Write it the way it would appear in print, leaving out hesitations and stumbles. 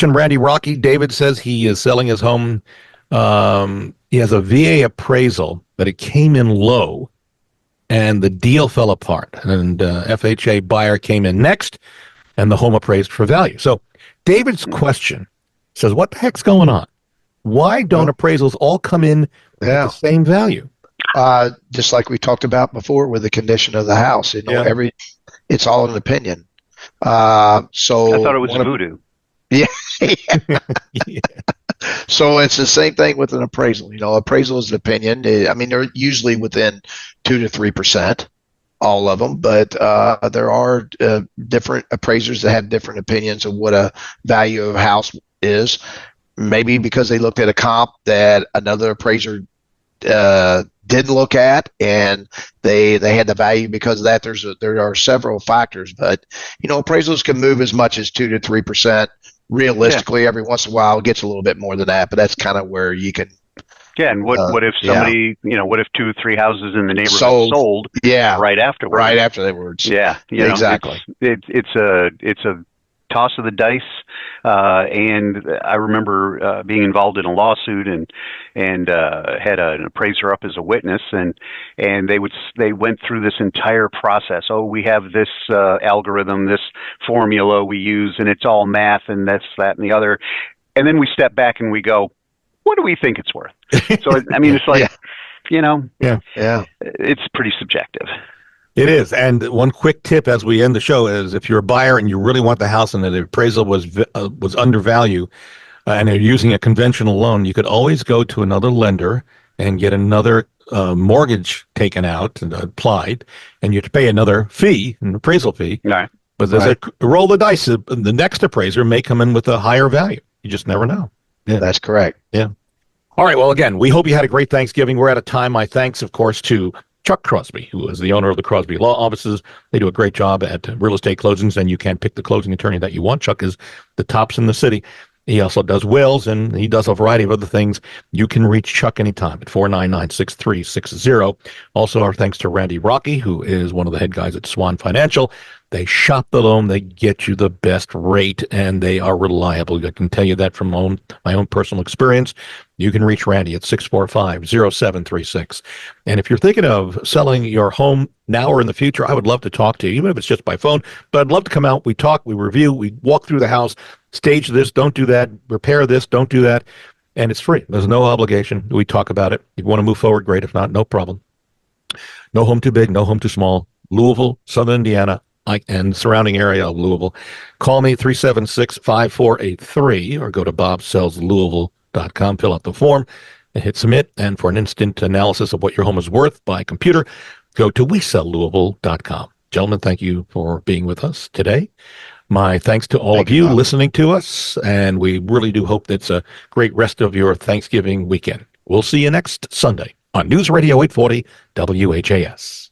Randy Rocky, David says he is selling his home. He has a VA appraisal, but it came in low, and the deal fell apart. And FHA buyer came in next, and the home appraised for value. So David's question says, what the heck's going on? Why don't appraisals all come in at the same value? Just like we talked about before with the condition of the house, it's all an opinion. So I thought it was voodoo. Yeah. So it's the same thing with an appraisal. Appraisal is an opinion. I mean, they're usually within 2 to 3%, all of them, but there are different appraisers that have different opinions of what a value of a house is. Maybe because they looked at a comp that another appraiser didn't look at, and they had the value because of that. There are several factors, but appraisals can move as much as 2 to 3%. Realistically, every once in a while, it gets a little bit more than that, but that's kind of where you can. Yeah, and what if somebody, what if 2 or 3 houses in the neighborhood sold? Right afterwards. Right afterwards. Yeah, exactly. It's a toss of the dice, and I remember being involved in a lawsuit and had an appraiser up as a witness, and they went through this entire process. Oh, we have this algorithm, this formula we use, and it's all math and this, that, and the other, and then we step back and we go, what do we think it's worth? So I mean, it's like, it's pretty subjective. It is. And one quick tip as we end the show is if you're a buyer and you really want the house and the appraisal was undervalued and you're using a conventional loan, you could always go to another lender and get another mortgage taken out and applied, and you have to pay another fee, an appraisal fee. Right. But there's a roll the dice. The next appraiser may come in with a higher value. You just never know. Yeah, that's correct. Yeah. All right. Well, again, we hope you had a great Thanksgiving. We're out of time. My thanks, of course, to Chuck Crosby, who is the owner of the Crosby Law Offices. They do a great job at real estate closings, and you can pick the closing attorney that you want. Chuck is the tops in the city. He also does wills, and he does a variety of other things. You can reach Chuck anytime at 499-6360. Also, our thanks to Randy Rocky, who is one of the head guys at Swan Financial. They shop the loan, they get you the best rate, and they are reliable. I can tell you that from my own personal experience. You can reach Randy at 645-0736. And if you're thinking of selling your home now or in the future, I would love to talk to you, even if it's just by phone. But I'd love to come out, we talk, we review, we walk through the house, stage this, don't do that, repair this, don't do that. And it's free. There's no obligation. We talk about it. If you want to move forward, great. If not, no problem. No home too big, no home too small. Louisville, Southern Indiana, and surrounding area of Louisville. Call me 376-5483 or go to bobsellslouisville.com, fill out the form and hit submit. And for an instant analysis of what your home is worth by computer, go to wesellouisville.com. Gentlemen, thank you for being with us today. My thanks to all of you listening to us, and we really do hope that's a great rest of your Thanksgiving weekend. We'll see you next Sunday on News Radio 840 WHAS.